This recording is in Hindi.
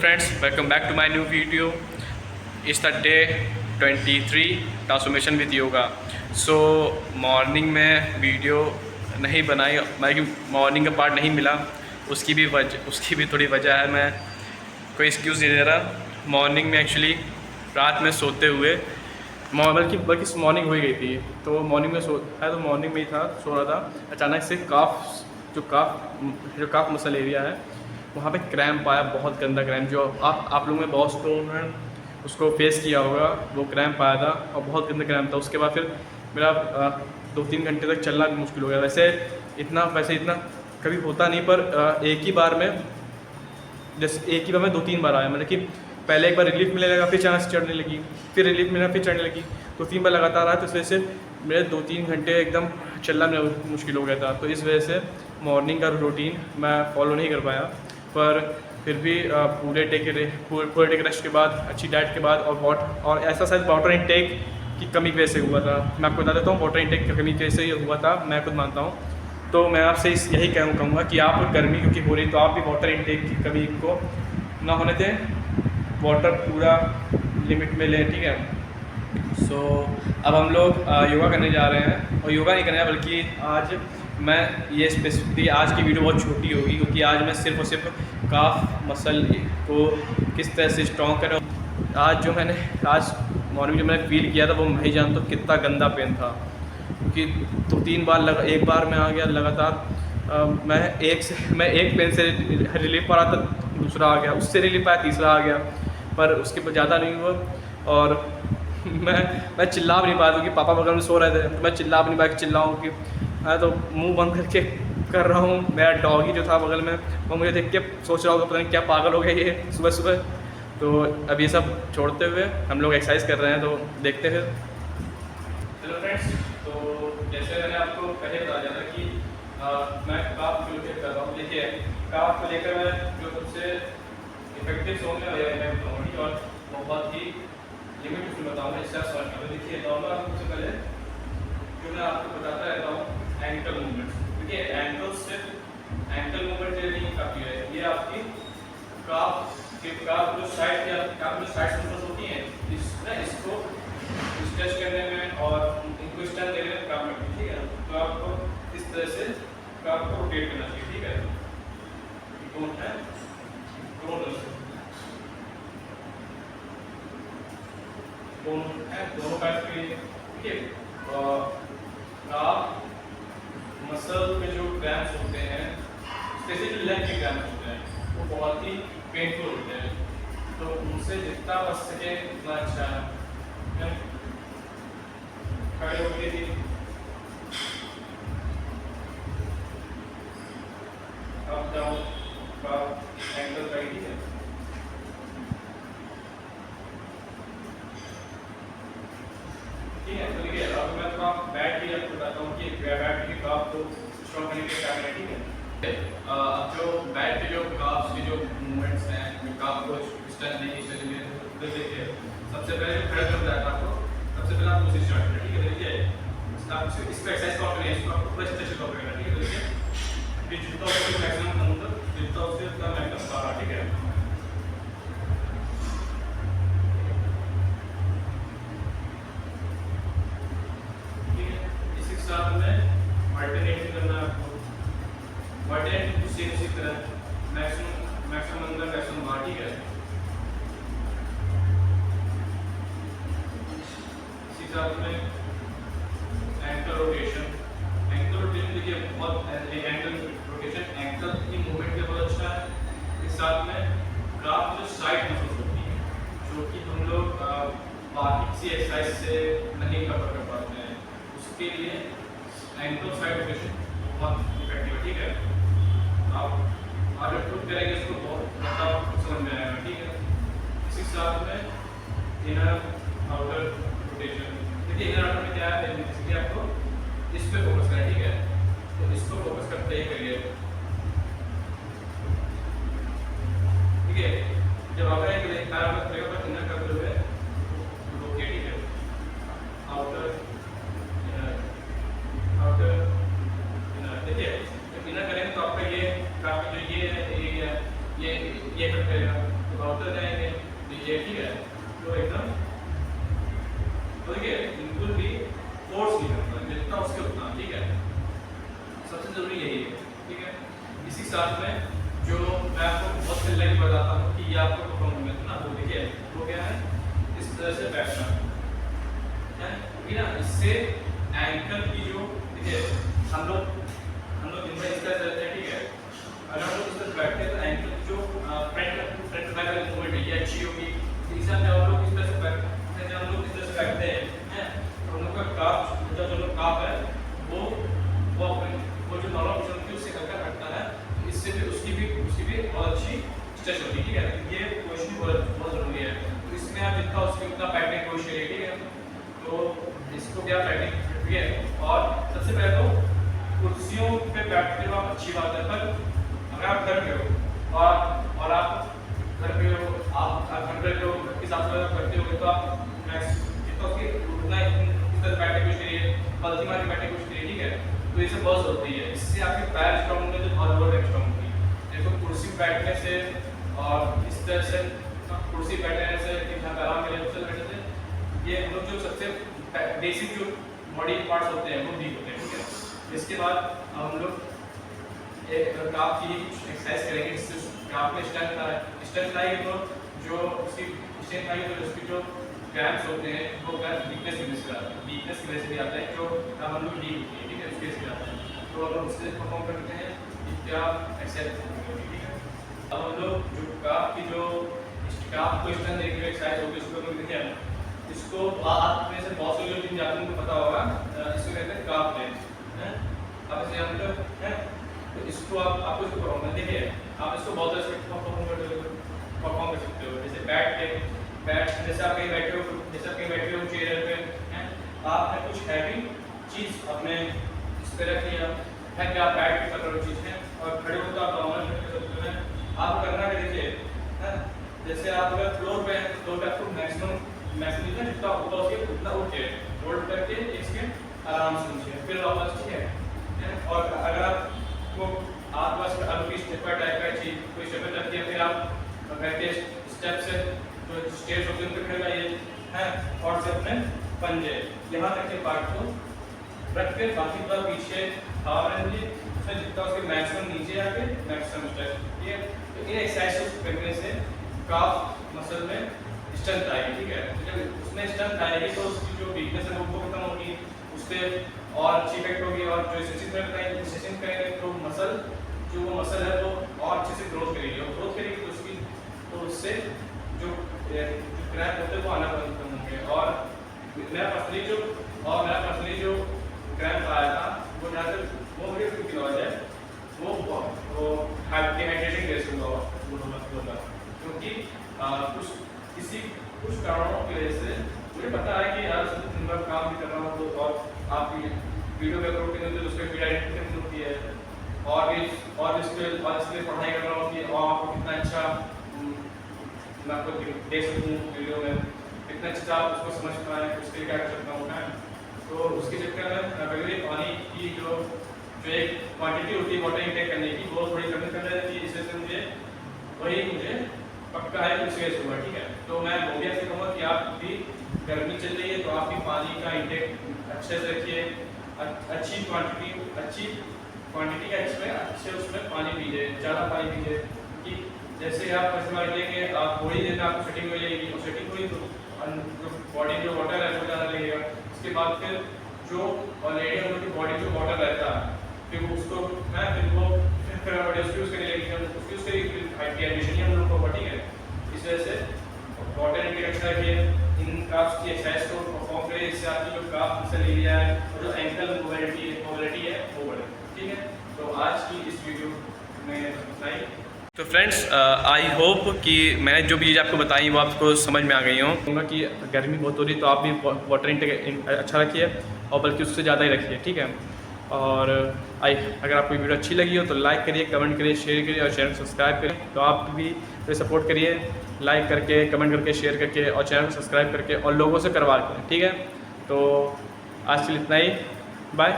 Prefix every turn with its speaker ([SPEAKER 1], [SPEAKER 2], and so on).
[SPEAKER 1] friends, welcome back to my new video. It's the day 23 transformation with yoga. So morning में वीडियो नहीं बनाई, मैं मॉर्निंग का पार्ट नहीं मिला. उसकी भी थोड़ी वजह है. मैं कोई एक्सक्यूज़ नहीं दे रहा. मॉर्निंग में एक्चुअली रात में सोते हुए बल्कि मॉर्निंग हो ही गई थी. तो मॉर्निंग में तो मॉर्निंग में ही था, सो रहा था. अचानक से काफ मसल एरिया है वहाँ पे क्रैम्प आया, बहुत गंदा क्रैम्प. जो आप लोगों में बहुत लोगों ने उसको फेस किया होगा. वो क्रैम्प आया था और बहुत गंदा क्रैम्प था. उसके बाद फिर मेरा 2-3 घंटे तक चलना भी मुश्किल हो गया. वैसे इतना कभी होता नहीं, पर एक ही बार में 2-3 बार आया. मतलब कि पहले एक बार रिलीफ मिलने लगा, फिर अचानक चढ़ने लगी, फिर रिलीफ मिला, फिर चढ़ने लगी. 2-3 बार लगातार आया. तो इस वजह से मेरे 2-3 घंटे एकदम चलना मेरा मुश्किल हो गया था. तो इस वजह से मॉर्निंग का रूटीन मैं फॉलो नहीं कर पाया. पर फिर भी पूरे डे के रेस्ट के बाद, अच्छी डाइट के बाद और ऐसा शायद वाटर इनटेक की कमी की वजह से हुआ था. मैं आपको बता देता हूँ, वाटर इनटेक की कमी की वजह से ये हुआ था, मैं खुद मानता हूँ. तो मैं आपसे यही कहूँगा कि आप गर्मी क्योंकि हो रही, तो आप भी वाटर इनटेक की कमी को ना होने दें. वाटर पूरा लिमिट में लें, ठीक है. सो अब हम लोग योगा करने जा रहे हैं. और योगा नहीं करना है, बल्कि आज मैं ये स्पेसिफिकली आज की वीडियो बहुत छोटी होगी, क्योंकि आज मैं सिर्फ और सिर्फ काफ मसल को किस तरह से स्ट्रॉन्ग करें. आज मॉर्निंग जो मैंने फील किया था, वो मैं ही जानता हूँ कितना गंदा पेन था. क्योंकि 2-3 बार एक बार में आ गया लगातार. मैं एक पेन से रिलीफ पा रहा था, दूसरा आ गया, उससे रिलीफ आया, तीसरा आ गया, पर उसके बाद ज़्यादा नहीं हुआ. और मैं चिल्ला भी नहीं पाया, क्योंकि पापा बगल में सो रहे थे. तो मैं चिल्ला भी नहीं पाया कि चिल्लाऊँ कि मैं तो मुंह बंद करके कर रहा हूँ. मेरा डॉगी जो था बगल में, वो मुझे देख के सोच रहा होगा पता नहीं क्या पागल हो गया ये सुबह सुबह. तो अब ये सब छोड़ते हुए हम लोग एक्सरसाइज कर रहे हैं, तो देखते हैं. हेलो फ्रेंड्स, तो जैसे मैंने आपको पहले बता दिया था कि मैं काफ को लेकर कर रहा हूँ. देखिए, काफ को लेकर मैं जो सबसे इफेक्टिव सोंग मैं बताऊँगी और बहुत ही लिमिट उसमें बताऊँगा, इससे आप समझ पाएंगे. देखिए, नॉर्मल सबसे पहले जो मैं आपको बताता रहता हूँ एंकल मूवमेंट्स. देखिए, एंकल मूवमेंट ये नहीं काफ़ी है. ये आपकी काफ जो साइड मसल्स होती हैं, इसको स्ट्रेच करने में और इनको स्ट्रेच देने में काम करती है, ठीक है. तो आपको इस तरह से काफ को रोटेट करना चाहिए, ठीक है. दोनों पैर के लिए, ठीक है. काफ मसल में जो क्रैम्प्स होते हैं, स्पेशली लेग के क्रैम्प्स होते हैं, वो बहुत ही पेनफुल होते हैं. तो उनसे जितना बच सके उतना अच्छा है. खड़े होके ही अप डाउन का एंगल का, ठीक है. ठीक है, तो देखिए, अब मैं थोड़ा बैठ के आपको बताता हूँ कि बैठ के काफ को स्ट्रॉन्ग करने के क्या करें, ठीक है. अब जो बैठ के जो काफ्स की जो मूवमेंट्स हैं, जो काफ को स्ट्रेच नहीं, तो देखिए सबसे पहले खड़े कर जाता है आपको. सबसे पहले आप उसी स्टार्ट करें, ठीक है. देखिए, आप इसको एक्सरसाइज कॉल करें, इसको आपको पूरा स्ट्रेच कॉल करना, ठीक है. देखिए, जितना उससे मैक्सिमम अंदर, जितना उससे उतना मैक्सिमम बाहर, ठीक है. साथ में अल्टरनेटिव करना है आपको. अल्टरनेटिव उसी तरह मैक्सिमम अंदर, मैक्सिमम बाहर, ठीक है. इसी साथ में एंकल रोटेशन. देखिए, बहुत एंकल रोटेशन, एंकल की मूवमेंट के बहुत अच्छा है. इस साथ में काफ जो साइड मसल्स होती हैं, जो कि हम लोग बाकी किसी एक्सरसाइज से नहीं कवर कर पाते हैं, उसके लिए एंकल साइड रोटेशन बहुत इफेक्टिव है, ठीक है. आप आगे खुद करेंगे इसको बहुत समझ में आएगा, ठीक है. इसी साथ में इनर आउटर रोटेशन. देखिए, इनर आउटर में क्या है, इसलिए आपको इस पे फोकस करें, ठीक है. तो इसको फोकस करते ही करिए, ठीक है. जब आप इनर करते हुए रोकिए, ठीक है. आउटर देखिए, जब इनर करेंगे तो आपका ये काफी जो ये कट करेगा, तो बढ़ते जाएंगे, ये ठीक है। तो एकदम तो देखिए बिल्कुल भी फोर्स नहीं करना, जितना उसके उतना, ठीक है। सबसे जरूरी यही है, ठीक है। इसी साथ में जो मैं आपको बहुत पहले ही बताता हूँ कि ये आपको परफॉर्म करना, वो देखिए वो क्या है, इस तरह से बैठना है, क्योंकि ना इससे एंकल की जो देखिए हम लोग दिन में इस तरह से रहते हैं, ठीक है। अगर हम लोग इस तरह बैठते हैं तो एंकल जो फ्रंट बैक वाली मूवमेंट है ये अच्छी होगी। इस हिसाब से हम लोग इस तरह से बैठते हैं, तो हम लोग का काफ जो काफ है वो जो नॉर्मल पोजीशन होती है उससे हल्का हटता है, तो इससे भी उसकी भी बहुत अच्छी स्ट्रेच होती है, ठीक है। ये पोजीशन बहुत जरूरी है, तो इसमें आप जितना उसके उतना बैठने की कोशिश करिए, ठीक है। तो इसको क्या बैठने, ठीक है। और सबसे पहले तो कुर्सियों पे बैठते हो आप, अच्छी बात है, पर अगर आप घर पे हो और आप घर पे हो, आप घर पे हो के साथ करते हो तो आप जितना उसके उतना इस तरह बैठने की कोशिश करिए, पलथी मार के बैठने की कोशिश करिए, ठीक है। तो ये सब बहुत जरूरी है, इससे आपके पैर स्ट्रॉन्ग होंगे तो बहुत लोअर स्ट्रॉन्ग होगी। देखो कुर्सी बैठने से और इस तरह से कुर्सी बैठने से जहाँ पे आराम मिले उससे बैठने से ये हम लोग जो सबसे बेसिक जो बॉडी पार्ट्स होते हैं वो वीक होते हैं, ठीक है। इसके बाद हम लोग एक काफ की एक्सरसाइज करेंगे, जिससे काफ में स्ट्रेंथ आएगी, तो जो उसकी स्ट्रेंथ आएगी तो उसकी जो क्रैम्प्स होते हैं वो वीकनेस की वजह से भी आता है, जो हम लोग वीक होती है, ठीक है, उसकी वजह से आता है। तो हम लोग उससे परफॉर्म करते हैं कि क्या एक्सरसाइज, ठीक है। अब हम लोग जो काफ की जो काफ को स्ट्रेंथ देने की एक्सरसाइज होगी उसको हम लोग देखें, इसको आप में से बहुत से लोग जिन जाते हैं उनको पता होगा, इसको कहते हैं काफ लेंथ है। अब इसे हम लोग हैं तो इसको आपको इसको परफॉर्म करना, देखिए आप इसको बहुत तरह से परफॉर्म कर सकते हो, जैसे जैसे आप कहीं बैठे हो चेयर पे हैं, आपने कुछ हैवी चीज़ अपने इस पे रख लिया है कि आप बैठ के कर रहे हो चीज़ है, और खड़े हो तो आप नॉर्मल कर सकते हैं। आप करना है देखिए है, जैसे आप अगर फ्लोर पे आपको मैक्सिमम जितना ऊपर उसके उतना उठे होल्ड करके इसके आराम से नीचे फिर वापस, ठीक है। और अगर आपको पास अभी स्टेपर टाइप का चीज कोई स्टेपर रखती है, फिर आप बैठे स्टेप से जो स्टेज होते हैं उन पर खड़े रहिए हैं, और से अपने पंजे यहाँ तक के पार्ट को रख के बाकी पूरा पीछे हवा में रखिए, उसमें जितना उसके मैक्सिमम नीचे आके मैक्सिमम स्ट्रेच, ठीक है। तो इन एक्सरसाइज करने से काफ मसल में स्ट्रेंथ आएगी, ठीक है। जब उसमें स्ट्रेंथ आएगी तो उसकी जो वीकनेस है वो खत्म होगी, उससे और अच्छी इफेक्ट होगी, और जो स्ट्रेचिंग करेंगे तो वो मसल है वो और अच्छे से ग्रोथ करेगी, और ग्रोथ करेगी तो उसकी तो उससे जो क्रैम्प होते हैं वो आना बंद होंगे। और मेरा पर्सनली जो क्रैम्प आया था वो ज़्यादातर वो मुझे क्योंकि वजह है वो हाइड्रेटिंग बेस होगा, क्योंकि कुछ कारणों की वजह से मुझे पता है कि यार दिन भर काम भी कर रहा हूँ, तो और आपकी वीडियो पे अपलोड करने से उसमें फीड आइडेंटिटी होती है, और इसके पढ़ाई कर रहा हूँ कि और आपको कितना अच्छा मैं आपको देख सकूँ वीडियो में, कितना अच्छा आप उसको समझ पाएँ, उसके लिए क्या कर सकता हूँ मैं। तो उसके चक्कर में पहले पानी की जो एक क्वांटिटी होती है वाटर इनटेक करने की वो थोड़ी कमी कर रही थी, इससे मुझे पक्का है कि उसके हुआ, ठीक है। तो मैं वो भी ऐसे कहूँगा कि आप भी गर्मी चल रही है तो आप भी पानी का इंटेक अच्छे से रखिए, अच्छी क्वांटिटी का अच्छे उसमें पानी पीजिए, ज़्यादा पानी पीजिए, कि जैसे आप ऐसे मान लीजिए कि आप थोड़ी देर में आपको सेटिंग हो जाएगी, और सेटिंग हुई तो बॉडी जो वाटर है वो ज़्यादा लगेगा। उसके बाद फिर जो ऑलरेडी हम लोग की बॉडी जो वाटर रहता है फिर उसको फिर उसको यूज़ करने लगेगी, हाइड्रेशन ही हम लोग को, ठीक है। इस वजह से वाटर इनटेक अच्छा रखिए, इन काफ्स की एक्सरसाइज को परफॉर्म करिए, इससे आपकी जो काफ मसल एरिया है और जो एंकल मोबिलिटी है वो बढ़े, ठीक है। तो आज की इस वीडियो में इतना ही। तो फ्रेंड्स आई होप कि मैंने जो भी चीज़ आपको बताई वो आपको समझ में आ गई हूँ। कहूँगा कि गर्मी बहुत हो रही है तो आप भी वाटर इनटेक अच्छा रखिए, और बल्कि उससे ज़्यादा ही रखिए, ठीक है। और अगर आपको वीडियो अच्छी लगी हो तो लाइक करिए, कमेंट करिए, शेयर करिए, और चैनल सब्सक्राइब करिए। तो आप भी तो सपोर्ट करिए, लाइक करके, कमेंट करके, शेयर करके, और चैनल को सब्सक्राइब करके, और लोगों से करवा के, ठीक है। तो आज के लिए इतना ही, बाय।